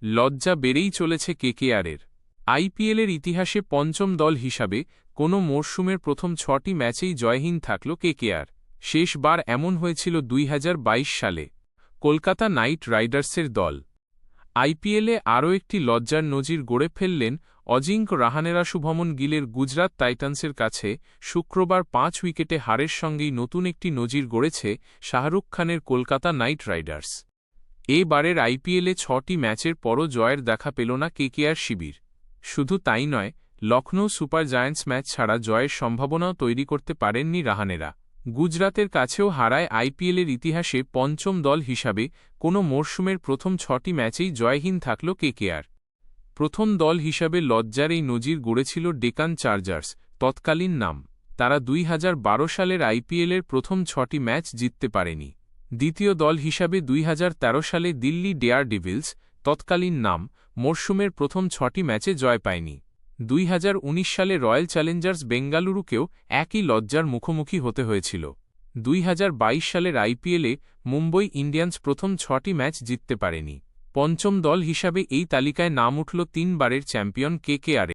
লজ্জা বেড়েই চলেছে কেকেআরের। আইপিএলের ইতিহাসে পঞ্চম দল হিসাবে কোনো মরশুমের প্রথম ৬টি ম্যাচেই জয়হীন থাকল কেকেআর। শেষবার এমন হয়েছিল ২০২২ সালে কলকাতা নাইট রাইডার্সের দল। আইপিএলে আরও একটি লজ্জার নজির গড়ে ফেললেন অজিঙ্ক্য রাহানেরা। শুভমন গিলের গুজরাত টাইটান্সের কাছে শুক্রবার ৫ উইকেটে হারের সঙ্গেই নতুন একটি নজির গড়েছে শাহরুখ খানের কলকাতা নাইট রাইডার্স। এবারের আইপিএলে ৬টি ম্যাচের পরও জয়ের দেখা পেল না কেকেআর শিবির। শুধু তাই নয়, লখনৌ সুপার জায়ান্টস ম্যাচ ছাড়া জয়ের সম্ভাবনাও তৈরি করতে পারেননি রাহানেরা। গুজরাতের কাছেও হারায় আইপিএলের ইতিহাসে পঞ্চম দল হিসাবে কোনো মরশুমের প্রথম ৬টি ম্যাচেই জয়হীন থাকল কেকেআর। প্রথম দল হিসাবে লজ্জার এই নজির গড়েছিল ডেকান চার্জার্স, তৎকালীন নাম। তারা ২০১২ সালের আইপিএলের প্রথম ৬টি ম্যাচ জিততে পারেনি। দ্বিতীয় দল হিসাবে ২০১৩ সালে দিল্লি ডেয়ারডেভিলস, তৎকালীন নাম, মরশুমের প্রথম ৬টি ম্যাচে জয় পায়নি। ২০১৯ সালে রয়্যাল চ্যালেঞ্জার্স বেঙ্গালুরুকেও একই লজ্জার মুখোমুখি হতে হয়েছিল। ২০২২ সালের আইপিএলে মুম্বই ইন্ডিয়ান্স প্রথম ৬টি ম্যাচ জিততে পারেনি। পঞ্চম দল হিসাবে এই তালিকায় নাম উঠল ৩ বারের চ্যাম্পিয়ন কেকেআর।